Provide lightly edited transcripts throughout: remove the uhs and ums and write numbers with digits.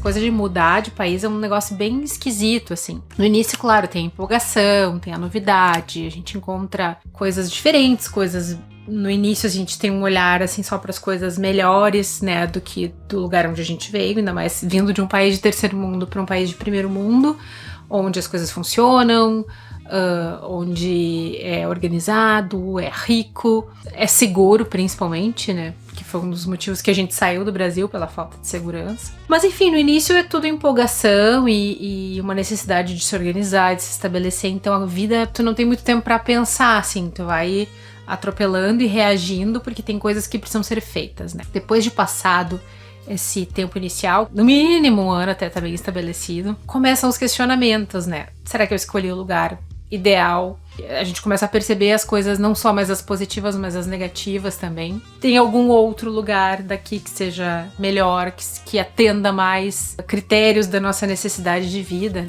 coisa de mudar de país é um negócio bem esquisito, assim. No início, claro, tem a empolgação, tem a novidade, a gente encontra coisas diferentes, coisas... No início a gente tem um olhar, assim, só para as coisas melhores, né, do que do lugar onde a gente veio, ainda mais vindo de um país de terceiro mundo para um país de primeiro mundo, onde as coisas funcionam, onde é organizado, é rico, é seguro principalmente, né? Que foi um dos motivos que a gente saiu do Brasil, pela falta de segurança. Mas enfim, no início é tudo empolgação e uma necessidade de se organizar, de se estabelecer. Então a vida, tu não tem muito tempo pra pensar, assim, tu vai atropelando e reagindo porque tem coisas que precisam ser feitas, né? Depois de passado esse tempo inicial, no mínimo um ano até tá bem estabelecido, começam os questionamentos, né? Será que eu escolhi o lugar ideal? A gente começa a perceber as coisas, não só mais as positivas, mas as negativas também. Tem algum outro lugar daqui que seja melhor, que atenda mais critérios da nossa necessidade de vida?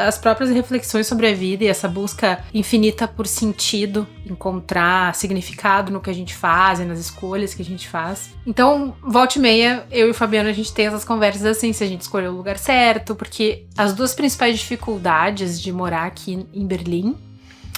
As próprias reflexões sobre a vida e essa busca infinita por sentido, encontrar significado no que a gente faz e nas escolhas que a gente faz. Então, volta e meia, eu e o Fabiano, a gente tem essas conversas assim, se a gente escolheu o lugar certo, porque as duas principais dificuldades de morar aqui em Berlim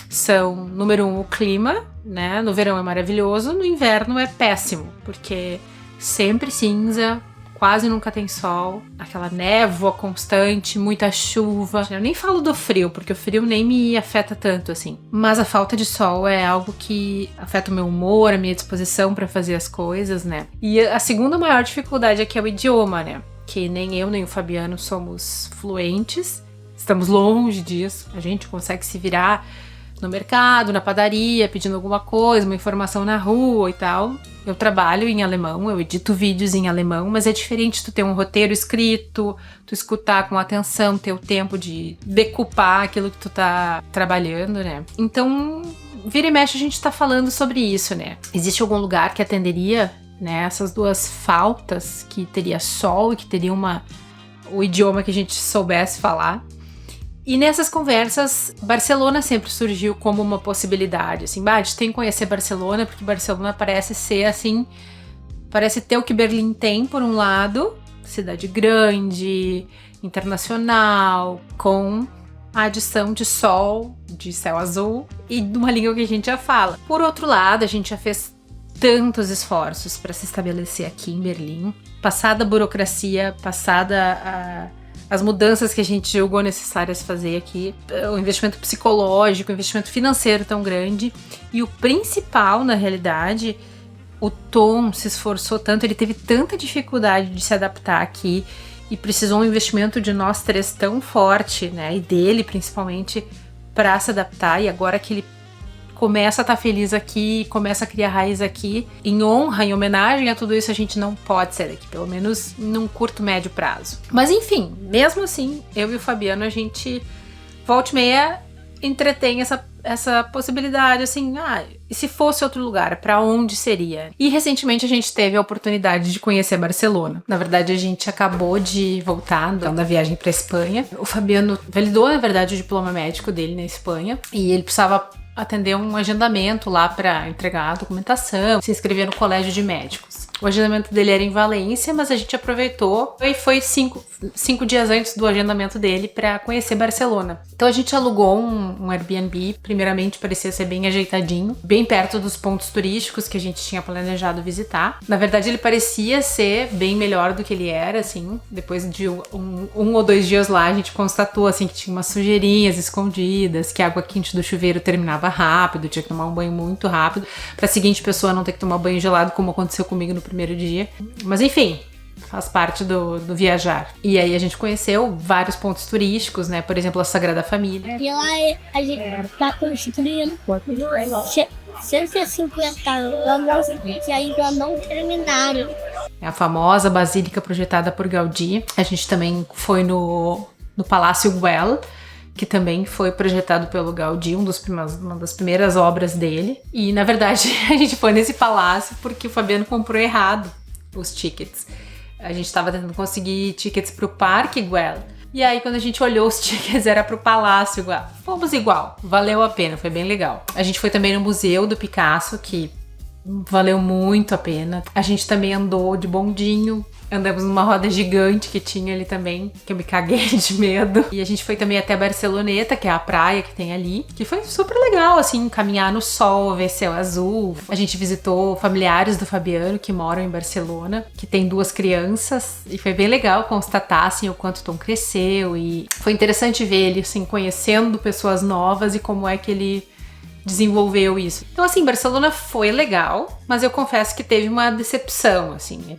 são, número 1, o clima, né? No verão é maravilhoso, no inverno é péssimo, porque sempre cinza, quase nunca tem sol, aquela névoa constante, muita chuva. Eu nem falo do frio, porque o frio nem me afeta tanto assim. Mas a falta de sol é algo que afeta o meu humor, a minha disposição para fazer as coisas, né? E a segunda maior dificuldade aqui é o idioma, né? Que nem eu nem o Fabiano somos fluentes, estamos longe disso. A gente consegue se virar no mercado, na padaria, pedindo alguma coisa, uma informação na rua e tal. Eu trabalho em alemão, eu edito vídeos em alemão, mas é diferente tu ter um roteiro escrito, tu escutar com atenção, ter o tempo de decupar aquilo que tu tá trabalhando, né? Então, vira e mexe a gente tá falando sobre isso, né? Existe algum lugar que atenderia, né, essas duas faltas, que teria sol e que teria o idioma que a gente soubesse falar? E nessas conversas, Barcelona sempre surgiu como uma possibilidade, assim, a gente tem que conhecer Barcelona, porque Barcelona parece ser, assim, parece ter o que Berlim tem, por um lado, cidade grande, internacional, com a adição de sol, de céu azul e de uma língua que a gente já fala. Por outro lado, a gente já fez tantos esforços para se estabelecer aqui em Berlim, passada a burocracia, passada as mudanças que a gente julgou necessárias fazer aqui, o investimento psicológico, o investimento financeiro tão grande, e o principal, na realidade, o Tom se esforçou tanto, ele teve tanta dificuldade de se adaptar aqui e precisou um investimento de nós três tão forte, né, e dele principalmente, para se adaptar, e agora que ele começa a estar feliz aqui, começa a criar raiz aqui, em honra, em homenagem a tudo isso, a gente não pode sair daqui, pelo menos num curto, médio prazo. Mas enfim, mesmo assim, eu e o Fabiano, a gente volta e meia entretém essa possibilidade, assim, e se fosse outro lugar, pra onde seria? E recentemente a gente teve a oportunidade de conhecer Barcelona. Na verdade, a gente acabou de voltar da viagem pra Espanha. O Fabiano validou, na verdade, o diploma médico dele na Espanha, e ele precisava atender um agendamento lá para entregar a documentação, se inscrever no colégio de médicos. O agendamento dele era em Valência, mas a gente aproveitou e foi cinco dias antes do agendamento dele para conhecer Barcelona. Então a gente alugou um Airbnb, primeiramente parecia ser bem ajeitadinho, bem perto dos pontos turísticos que a gente tinha planejado visitar. Na verdade ele parecia ser bem melhor do que ele era, assim, depois de um ou 2 dias lá a gente constatou, assim, que tinha umas sujeirinhas escondidas, que a água quente do chuveiro terminava rápido, tinha que tomar um banho muito rápido, para a seguinte pessoa não ter que tomar banho gelado, como aconteceu comigo no primeiro dia. Mas enfim, faz parte do viajar. E aí a gente conheceu vários pontos turísticos, né? Por exemplo, a Sagrada Família. E lá a gente tá construindo 150 anos que ainda não terminaram. É a famosa basílica projetada por Gaudí. A gente também foi no Palácio Güell, que também foi projetado pelo Gaudí, uma das primeiras obras dele. E, na verdade, a gente foi nesse palácio porque o Fabiano comprou errado os tickets. A gente estava tentando conseguir tickets para o Parque Güell. E aí, quando a gente olhou os tickets, era para o Palácio Güell. Fomos igual, valeu a pena, foi bem legal. A gente foi também no Museu do Picasso, que valeu muito a pena. A gente também andou de bondinho. Andamos numa roda gigante que tinha ali também, que eu me caguei de medo. E a gente foi também até Barceloneta, que é a praia que tem ali, que foi super legal, assim, caminhar no sol, ver céu azul. A gente visitou familiares do Fabiano, que moram em Barcelona, que tem 2 crianças, e foi bem legal constatar, assim, o quanto o Tom cresceu. E foi interessante ver ele, assim, conhecendo pessoas novas e como é que ele desenvolveu isso. Então, assim, Barcelona foi legal, mas eu confesso que teve uma decepção, assim.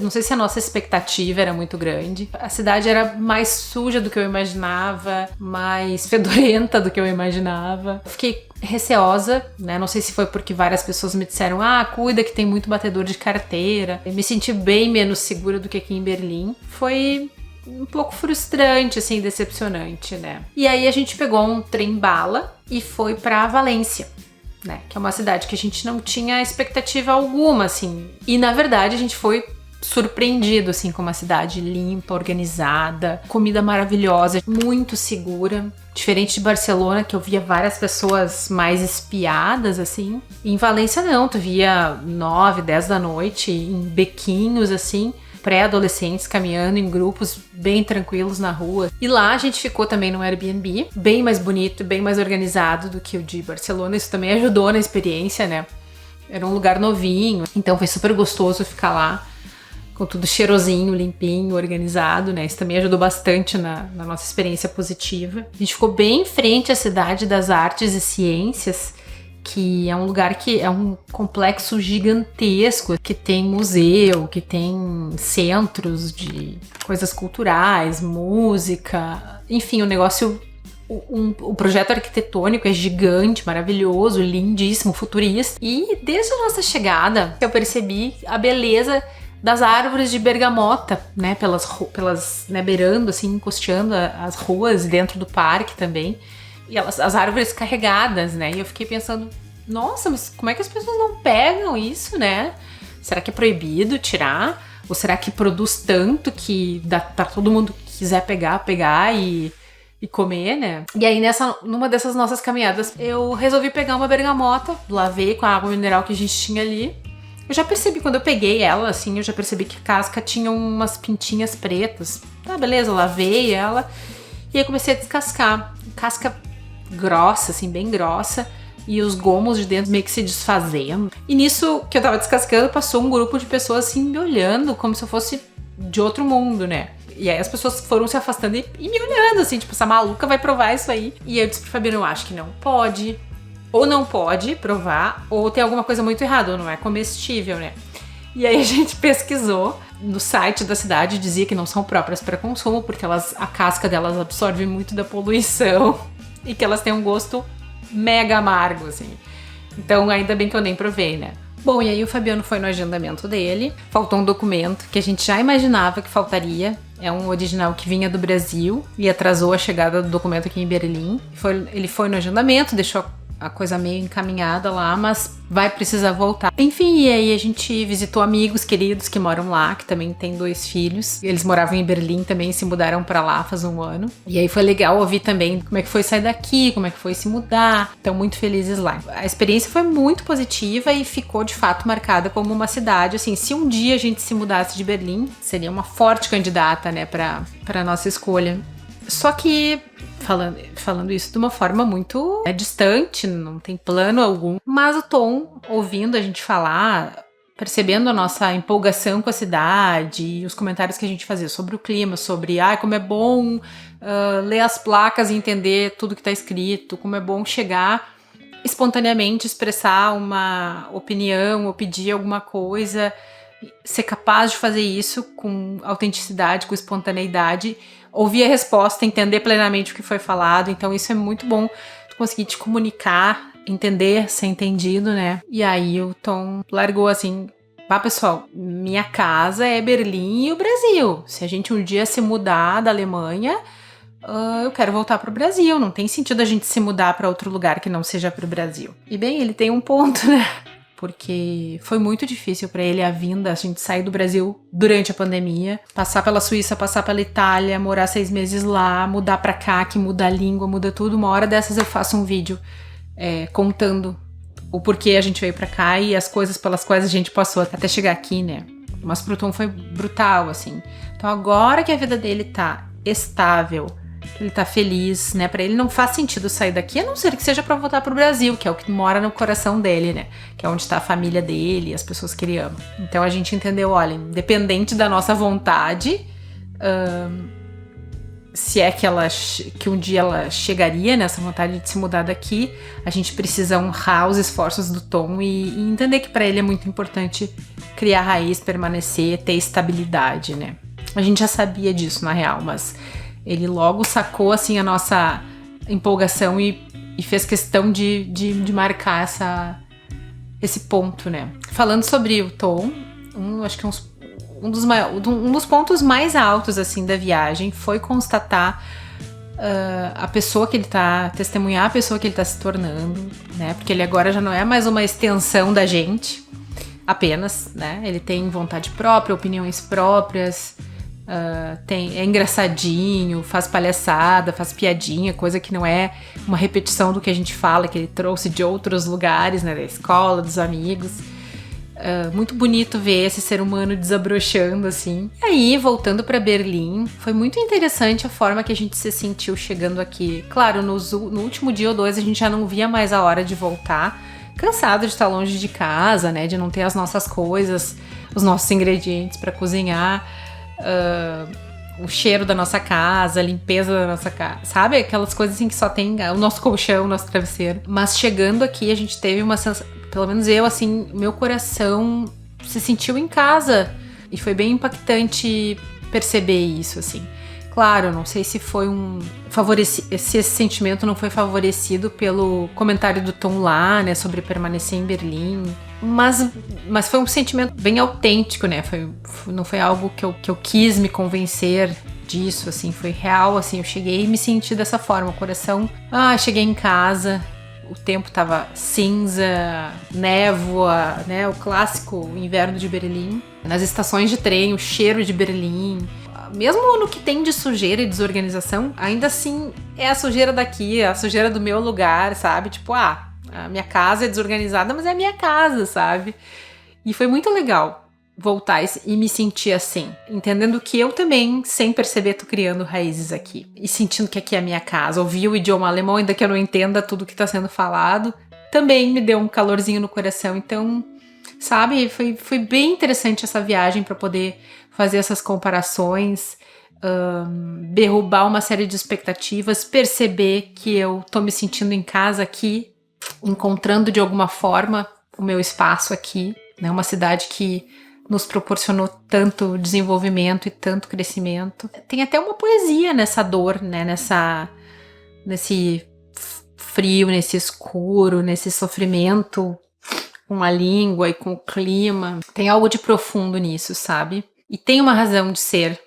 Não sei se a nossa expectativa era muito grande. A cidade era mais suja do que eu imaginava, mais fedorenta do que eu imaginava. Fiquei receosa, né? Não sei se foi porque várias pessoas me disseram, cuida que tem muito batedor de carteira. Eu me senti bem menos segura do que aqui em Berlim. Foi um pouco frustrante, assim, decepcionante, né? E aí a gente pegou um trem-bala e foi pra Valência, né? Que é uma cidade que a gente não tinha expectativa alguma, assim. E, na verdade, a gente foi surpreendido, assim, com uma cidade limpa, organizada, comida maravilhosa, muito segura. Diferente de Barcelona, que eu via várias pessoas mais espiadas, assim. E em Valência, não. Tu via 9, 10 da noite, em bequinhos, assim, pré-adolescentes caminhando em grupos bem tranquilos na rua. E lá a gente ficou também num Airbnb, bem mais bonito, bem mais organizado do que o de Barcelona. Isso também ajudou na experiência, né? Era um lugar novinho, então foi super gostoso ficar lá, com tudo cheirosinho, limpinho, organizado, né? Isso também ajudou bastante na nossa experiência positiva. A gente ficou bem em frente à Cidade das Artes e Ciências, que é um lugar que é um complexo gigantesco, que tem museu, que tem centros de coisas culturais, música, enfim, o negócio, o projeto arquitetônico é gigante, maravilhoso, lindíssimo, futurista. E desde a nossa chegada, eu percebi a beleza das árvores de bergamota, né, pelas né, beirando, assim, encosteando as ruas dentro do parque também. E as árvores carregadas, né? E eu fiquei pensando, nossa, mas como é que as pessoas não pegam isso, né? Será que é proibido tirar? Ou será que produz tanto que dá pra todo mundo que quiser pegar e comer, né? E aí, numa dessas nossas caminhadas, eu resolvi pegar uma bergamota, lavei com a água mineral que a gente tinha ali. Eu já percebi, quando eu peguei ela, assim, eu já percebi que a casca tinha umas pintinhas pretas. Tá, beleza, lavei ela. E aí comecei a descascar. Casca grossa, assim, bem grossa, e os gomos de dentro meio que se desfazendo. E nisso que eu tava descascando, passou um grupo de pessoas assim me olhando como se eu fosse de outro mundo, né? E aí as pessoas foram se afastando e me olhando, assim, tipo, essa maluca vai provar isso aí. E eu disse pro Fabiano, eu acho que não pode. Ou não pode provar, ou tem alguma coisa muito errada, ou não é comestível, né? E aí a gente pesquisou. No site da cidade dizia que não são próprias para consumo, porque a casca delas absorve muito da poluição e que elas têm um gosto mega amargo, assim. Então, ainda bem que eu nem provei, né? Bom, e aí o Fabiano foi no agendamento dele, faltou um documento que a gente já imaginava que faltaria. É um original que vinha do Brasil e atrasou a chegada do documento aqui em Berlim. Ele foi no agendamento, deixou a coisa meio encaminhada lá, mas vai precisar voltar. Enfim, e aí a gente visitou amigos queridos que moram lá, que também têm 2 filhos. Eles moravam em Berlim também, se mudaram pra lá faz um ano. E aí foi legal ouvir também como é que foi sair daqui, como é que foi se mudar. Estão muito felizes lá. A experiência foi muito positiva e ficou de fato marcada como uma cidade, assim, se um dia a gente se mudasse de Berlim, seria uma forte candidata, né, pra nossa escolha. Só que, falando isso de uma forma muito distante, não tem plano algum. Mas o Tom, ouvindo a gente falar, percebendo a nossa empolgação com a cidade e os comentários que a gente fazia sobre o clima, sobre como é bom ler as placas e entender tudo que está escrito, como é bom chegar espontaneamente, expressar uma opinião ou pedir alguma coisa, ser capaz de fazer isso com autenticidade, com espontaneidade, ouvir a resposta, entender plenamente o que foi falado. Então isso é muito bom, tu conseguir te comunicar, entender, ser entendido, né? E aí o Tom largou assim, pessoal, minha casa é Berlim e o Brasil. Se a gente um dia se mudar da Alemanha, eu quero voltar pro Brasil. Não tem sentido a gente se mudar para outro lugar que não seja pro Brasil. E bem, ele tem um ponto, né? Porque foi muito difícil para ele a vinda, a gente sair do Brasil durante a pandemia, passar pela Suíça, passar pela Itália, morar 6 meses lá, mudar pra cá, que muda a língua, muda tudo. Uma hora dessas eu faço um vídeo contando o porquê a gente veio pra cá e as coisas pelas quais a gente passou até chegar aqui, né? Mas pro Tom foi brutal, assim. Então agora que a vida dele tá estável, ele tá feliz, né? Pra ele não faz sentido sair daqui, a não ser que seja pra voltar pro Brasil, que é o que mora no coração dele, né? Que é onde tá a família dele, as pessoas que ele ama. Então a gente entendeu, olha, independente da nossa vontade, se é que um dia ela chegaria nessa vontade de se mudar daqui, a gente precisa honrar os esforços do Tom e entender que pra ele é muito importante criar raiz, permanecer, ter estabilidade, né? A gente já sabia disso, na real, mas ele logo sacou, assim, a nossa empolgação e fez questão de marcar esse ponto, né? Falando sobre o Tom, acho que um dos pontos mais altos, assim, da viagem foi constatar a pessoa que ele tá, testemunhar a pessoa que ele tá se tornando, né? Porque ele agora já não é mais uma extensão da gente, apenas, né? Ele tem vontade própria, opiniões próprias, é engraçadinho, faz palhaçada, faz piadinha, coisa que não é uma repetição do que a gente fala, que ele trouxe de outros lugares, né? Da escola, dos amigos. Muito bonito ver esse ser humano desabrochando, assim. E aí, voltando para Berlim, foi muito interessante a forma que a gente se sentiu chegando aqui. Claro, no último dia ou dois a gente já não via mais a hora de voltar, cansado de estar longe de casa, né, de não ter as nossas coisas, os nossos ingredientes para cozinhar, o cheiro da nossa casa, a limpeza da nossa casa, sabe? Aquelas coisas assim que só tem o nosso colchão, o nosso travesseiro. Mas chegando aqui a gente teve uma sensação, pelo menos eu, assim, meu coração se sentiu em casa. E foi bem impactante perceber isso, assim. Claro, não sei se foi se esse sentimento não foi favorecido pelo comentário do Tom lá, né, sobre permanecer em Berlim. Mas foi um sentimento bem autêntico, né? Não foi algo que eu quis me convencer disso, assim. Foi real, assim. Eu cheguei e me senti dessa forma. O coração... cheguei em casa... O tempo tava cinza, névoa, né? O clássico inverno de Berlim. Nas estações de trem, o cheiro de Berlim. Mesmo no que tem de sujeira e desorganização, ainda assim é a sujeira daqui, é a sujeira do meu lugar, sabe? Tipo, a minha casa é desorganizada, mas é a minha casa, sabe? E foi muito legal voltar e me sentir assim, entendendo que eu também, sem perceber, tô criando raízes aqui e sentindo que aqui é a minha casa. Ouvir o idioma alemão, ainda que eu não entenda tudo que tá sendo falado, também me deu um calorzinho no coração. Então, sabe, foi bem interessante essa viagem para poder fazer essas comparações, derrubar uma série de expectativas, perceber que eu tô me sentindo em casa aqui, encontrando de alguma forma o meu espaço aqui, né? Uma cidade que nos proporcionou tanto desenvolvimento e tanto crescimento. Tem até uma poesia nessa dor, né? Nesse frio, nesse escuro, nesse sofrimento com a língua e com o clima. Tem algo de profundo nisso, sabe? E tem uma razão de ser.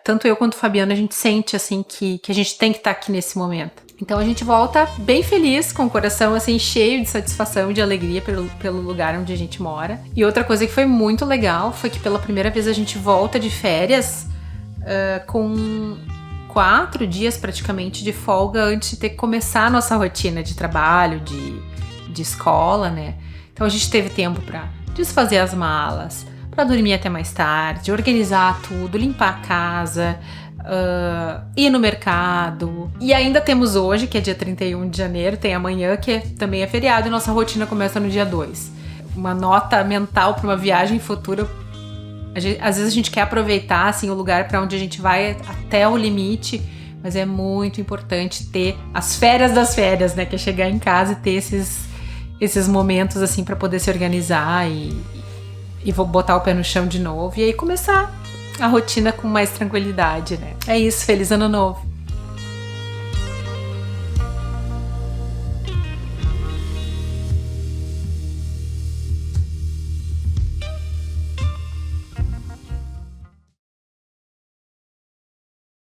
Tanto eu quanto o Fabiano, a gente sente, assim, que a gente tem que estar aqui nesse momento. Então a gente volta bem feliz, com o coração assim cheio de satisfação e de alegria pelo lugar onde a gente mora. E outra coisa que foi muito legal foi que pela primeira vez a gente volta de férias com 4 dias praticamente de folga antes de ter que começar a nossa rotina de trabalho, de escola, né? Então a gente teve tempo para desfazer as malas, para dormir até mais tarde, organizar tudo, limpar a casa, ir no mercado. E ainda temos hoje, que é dia 31 de janeiro, tem amanhã, que também é feriado, e nossa rotina começa no dia 2. Uma nota mental para uma viagem futura. Às vezes a gente quer aproveitar assim, o lugar para onde a gente vai até o limite, mas é muito importante ter as férias das férias, né? Que é chegar em casa e ter esses momentos assim para poder se organizar e vou botar o pé no chão de novo e aí começar a rotina com mais tranquilidade, né? É isso, feliz ano novo!